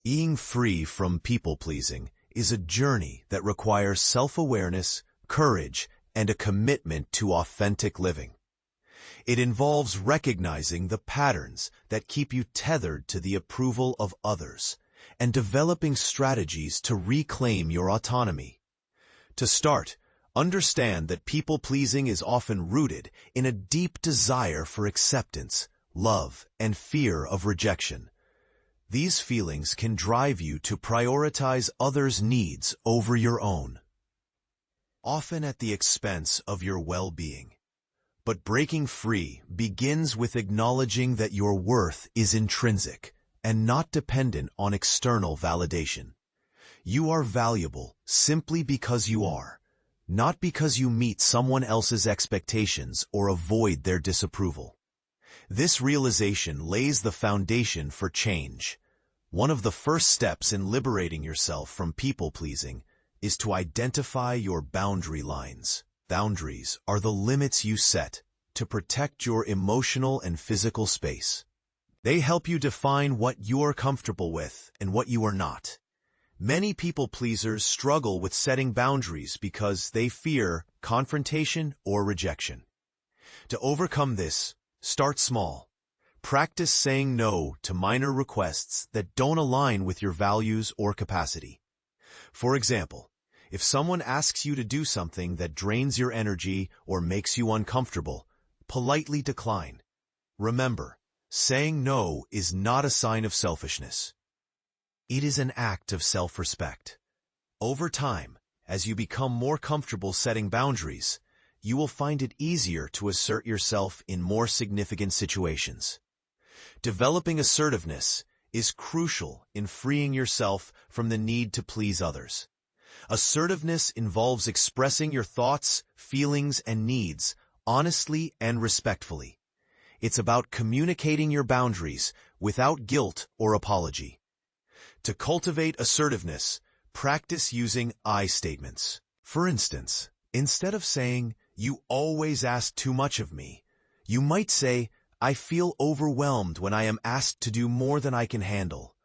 Being free from people-pleasing is a journey that requires self-awareness, courage, and a commitment to authentic living. It involves recognizing the patterns that keep you tethered to the approval of others and developing strategies to reclaim your autonomy. To start, understand that people-pleasing is often rooted in a deep desire for acceptance, love, and fear of rejection. These feelings can drive you to prioritize others' needs over your own, often at the expense of your well-being. But breaking free begins with acknowledging that your worth is intrinsic and not dependent on external validation. You are valuable simply because you are, not because you meet someone else's expectations or avoid their disapproval. This realization lays the foundation for change. One of the first steps in liberating yourself from people-pleasing is to identify your boundary lines. Boundaries are the limits you set to protect your emotional and physical space. They help you define what you are comfortable with and what you are not. Many people-pleasers struggle with setting boundaries because they fear confrontation or rejection. To overcome this, start small. Practice saying no to minor requests that don't align with your values or capacity. For example, if someone asks you to do something that drains your energy or makes you uncomfortable, politely decline. Remember, saying no is not a sign of selfishness. It is an act of self-respect. Over time, as you become more comfortable setting boundaries, you will find it easier to assert yourself in more significant situations. Developing assertiveness is crucial in freeing yourself from the need to please others. Assertiveness involves expressing your thoughts, feelings, and needs honestly and respectfully. It's about communicating your boundaries without guilt or apology. To cultivate assertiveness, practice using I statements. For instance, instead of saying, "You always ask too much of me," you might say, "I feel overwhelmed when I am asked to do more than I can handle."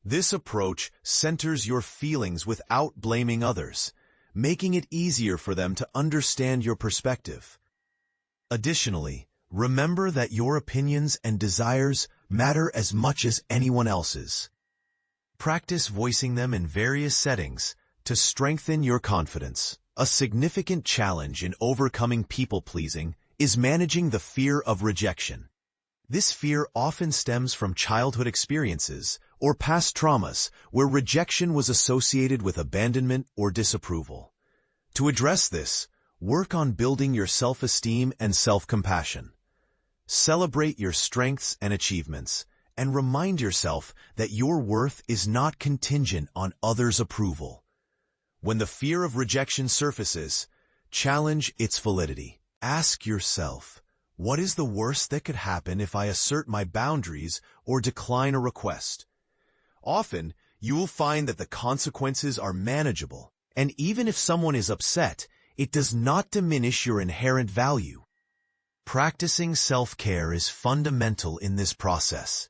This approach centers your feelings without blaming others, making it easier for them to understand your perspective. Additionally, remember that your opinions and desires matter as much as anyone else's. Practice voicing them in various settings to strengthen your confidence. A significant challenge in overcoming people-pleasing is managing the fear of rejection. This fear often stems from childhood experiences or past traumas where rejection was associated with abandonment or disapproval. To address this, work on building your self-esteem and self-compassion. Celebrate your strengths and achievements, and remind yourself that your worth is not contingent on others' approval. When the fear of rejection surfaces, challenge its validity. Ask yourself, what is the worst that could happen if I assert my boundaries or decline a request? Often, you will find that the consequences are manageable, and even if someone is upset, it does not diminish your inherent value. Practicing self-care is fundamental in this process.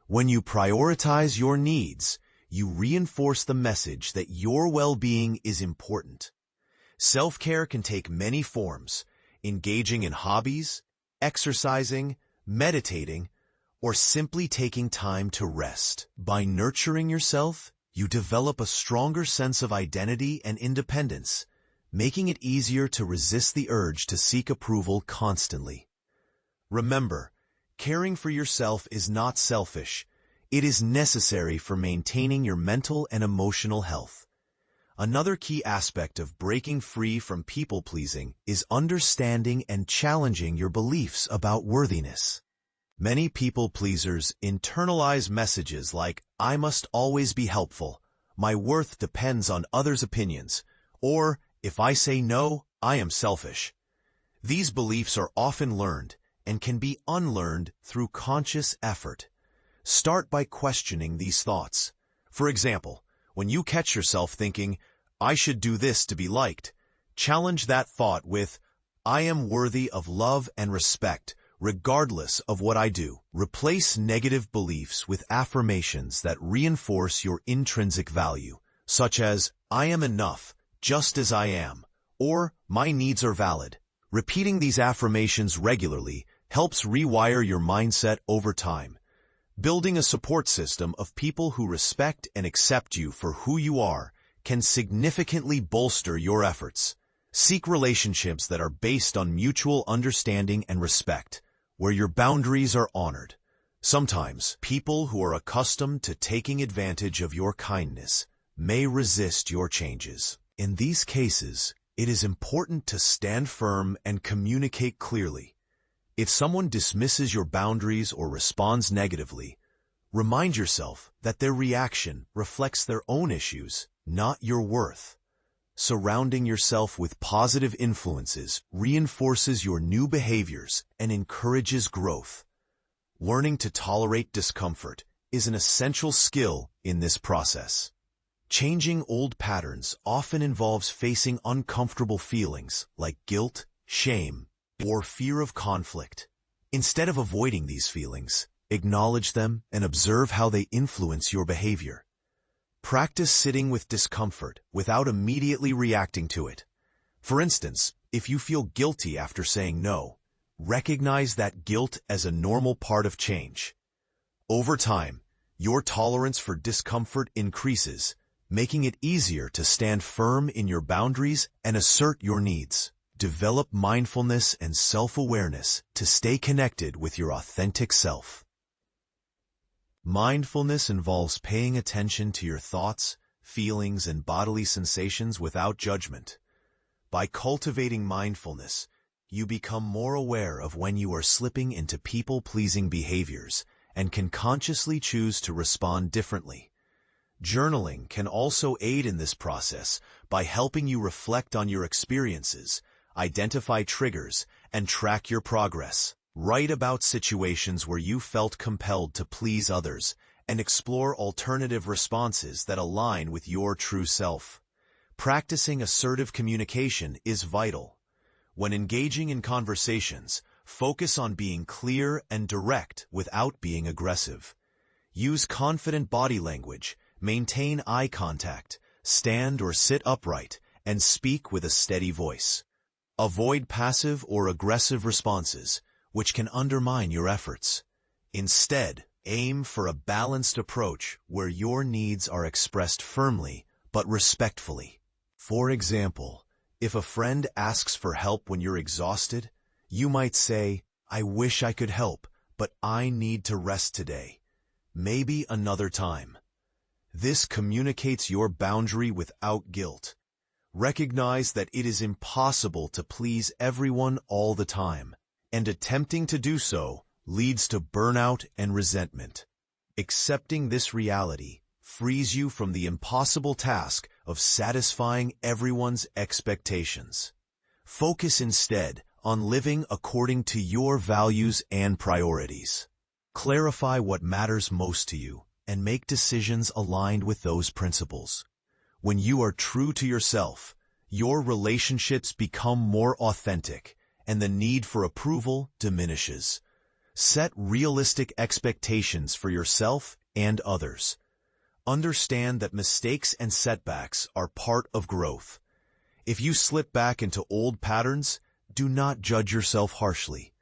When you prioritize your needs, you reinforce the message that your well-being is important. Self-care can take many forms: engaging in hobbies, exercising, meditating, or simply taking time to rest. By nurturing yourself, you develop a stronger sense of identity and independence, making it easier to resist the urge to seek approval constantly. Remember, caring for yourself is not selfish. It is necessary for maintaining your mental and emotional health. Another key aspect of breaking free from people-pleasing is understanding and challenging your beliefs about worthiness. Many people-pleasers internalize messages like, "I must always be helpful," "My worth depends on others' opinions," or, "If I say no, I am selfish." These beliefs are often learned and can be unlearned through conscious effort. Start by questioning these thoughts. For example, when you catch yourself thinking, "I should do this to be liked," challenge that thought with, "I am worthy of love and respect," regardless of what I do. Replace negative beliefs with affirmations that reinforce your intrinsic value, such as, I am enough, just as I am, or my needs are valid. Repeating these affirmations regularly helps rewire your mindset over time. Building a support system of people who respect and accept you for who you are can significantly bolster your efforts. Seek relationships that are based on mutual understanding and respect, where your boundaries are honored. Sometimes, people who are accustomed to taking advantage of your kindness may resist your changes. In these cases, it is important to stand firm and communicate clearly. If someone dismisses your boundaries or responds negatively, remind yourself that their reaction reflects their own issues, not your worth. Surrounding yourself with positive influences reinforces your new behaviors and encourages growth. Learning to tolerate discomfort is an essential skill in this process. Changing old patterns often involves facing uncomfortable feelings like guilt, shame, or fear of conflict. Instead of avoiding these feelings, acknowledge them and observe how they influence your behavior. Practice sitting with discomfort without immediately reacting to it. For instance, if you feel guilty after saying no, recognize that guilt as a normal part of change. Over time, your tolerance for discomfort increases, making it easier to stand firm in your boundaries and assert your needs. Develop mindfulness and self-awareness to stay connected with your authentic self. Mindfulness involves paying attention to your thoughts, feelings, and bodily sensations without judgment. By cultivating mindfulness, you become more aware of when you are slipping into people-pleasing behaviors and can consciously choose to respond differently. Journaling can also aid in this process by helping you reflect on your experiences, identify triggers, and track your progress. Write about situations where you felt compelled to please others and explore alternative responses that align with your true self. Practicing assertive communication is vital. When engaging in conversations, focus on being clear and direct without being aggressive. Use confident body language, maintain eye contact, stand or sit upright, and speak with a steady voice. Avoid passive or aggressive responses, which can undermine your efforts. Instead, aim for a balanced approach where your needs are expressed firmly but respectfully. For example, if a friend asks for help when you're exhausted, you might say, I wish I could help, but I need to rest today. Maybe another time. This communicates your boundary without guilt. Recognize that it is impossible to please everyone all the time, and attempting to do so leads to burnout and resentment. Accepting this reality frees you from the impossible task of satisfying everyone's expectations. Focus instead on living according to your values and priorities. Clarify what matters most to you and make decisions aligned with those principles. When you are true to yourself, your relationships become more authentic, and the need for approval diminishes. Set realistic expectations for yourself and others. Understand that mistakes and setbacks are part of growth. If you slip back into old patterns, do not judge yourself harshly.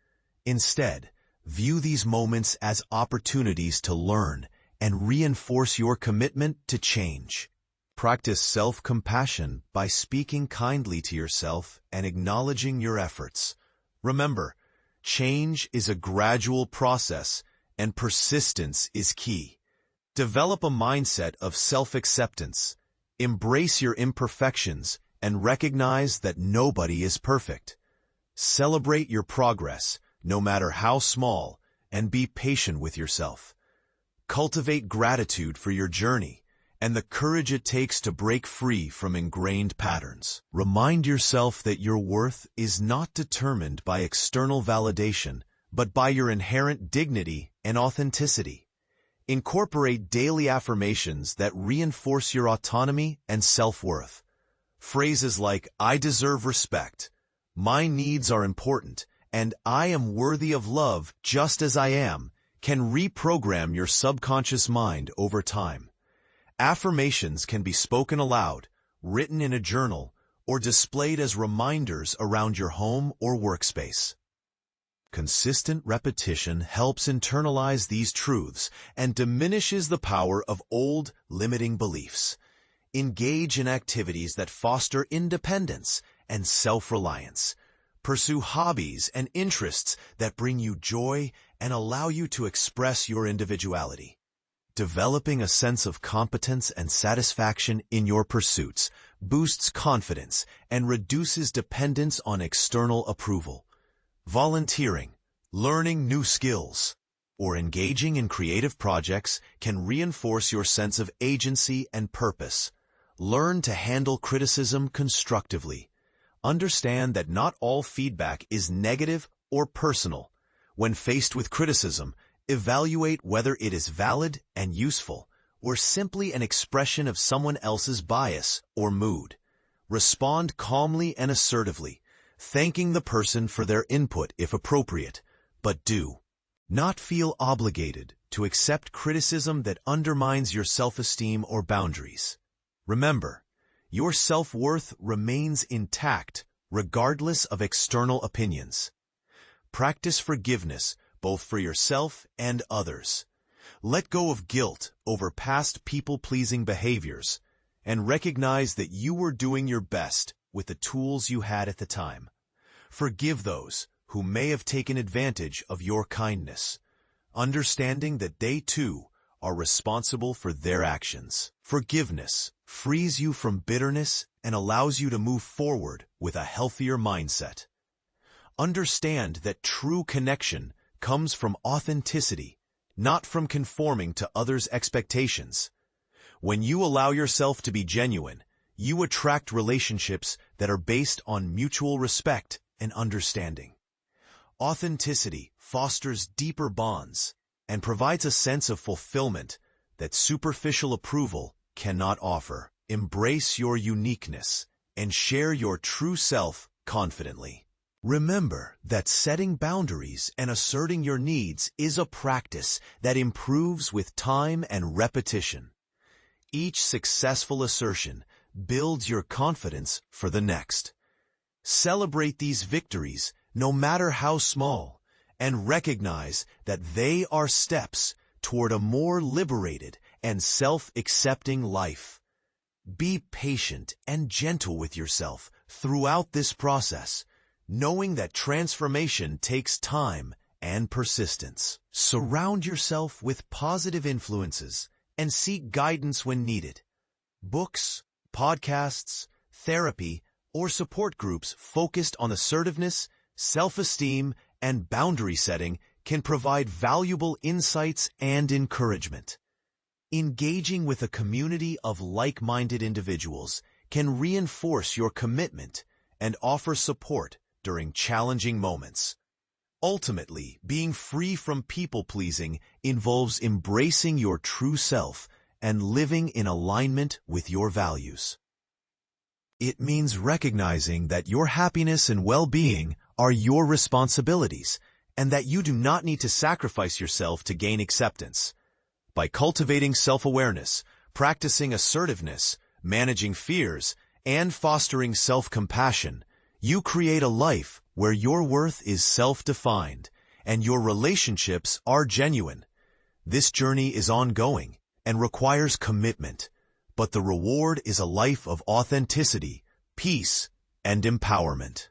Instead, view these moments as opportunities to learn and reinforce your commitment to change. Practice self-compassion by speaking kindly to yourself and acknowledging your efforts. Remember, change is a gradual process, and persistence is key. Develop a mindset of self-acceptance. Embrace your imperfections and recognize that nobody is perfect. Celebrate your progress, no matter how small, and be patient with yourself. Cultivate gratitude for your journey and the courage it takes to break free from ingrained patterns. Remind yourself that your worth is not determined by external validation, but by your inherent dignity and authenticity. Incorporate daily affirmations that reinforce your autonomy and self-worth. Phrases like, I deserve respect, my needs are important, and "I am worthy of love just as I am" can reprogram your subconscious mind over time. Affirmations can be spoken aloud, written in a journal, or displayed as reminders around your home or workspace. Consistent repetition helps internalize these truths and diminishes the power of old, limiting beliefs. Engage in activities that foster independence and self-reliance. Pursue hobbies and interests that bring you joy and allow you to express your individuality. Developing a sense of competence and satisfaction in your pursuits boosts confidence and reduces dependence on external approval. Volunteering, learning new skills, or engaging in creative projects can reinforce your sense of agency and purpose. Learn to handle criticism constructively. Understand that not all feedback is negative or personal. When faced with criticism, evaluate whether it is valid and useful, or simply an expression of someone else's bias or mood. Respond calmly and assertively, thanking the person for their input if appropriate, but do not feel obligated to accept criticism that undermines your self-esteem or boundaries. Remember, your self-worth remains intact regardless of external opinions. Practice forgiveness both for yourself and others. Let go of guilt over past people-pleasing behaviors and recognize that you were doing your best with the tools you had at the time. Forgive those who may have taken advantage of your kindness, understanding that they too are responsible for their actions. Forgiveness frees you from bitterness and allows you to move forward with a healthier mindset. Understand that true connection comes from authenticity, not from conforming to others' expectations. When you allow yourself to be genuine, you attract relationships that are based on mutual respect and understanding. Authenticity fosters deeper bonds and provides a sense of fulfillment that superficial approval cannot offer. Embrace your uniqueness and share your true self confidently. Remember that setting boundaries and asserting your needs is a practice that improves with time and repetition. Each successful assertion builds your confidence for the next. Celebrate these victories, no matter how small, and recognize that they are steps toward a more liberated and self-accepting life. Be patient and gentle with yourself throughout this process, knowing that transformation takes time and persistence. Surround yourself with positive influences and seek guidance when needed. Books, podcasts, therapy, or support groups focused on assertiveness, self-esteem, and boundary setting can provide valuable insights and encouragement. Engaging with a community of like-minded individuals can reinforce your commitment and offer support during challenging moments. Ultimately, being free from people-pleasing involves embracing your true self and living in alignment with your values. It means recognizing that your happiness and well-being are your responsibilities and that you do not need to sacrifice yourself to gain acceptance. By cultivating self-awareness, practicing assertiveness, managing fears, and fostering self-compassion, you create a life where your worth is self-defined and your relationships are genuine. This journey is ongoing and requires commitment, but the reward is a life of authenticity, peace, and empowerment.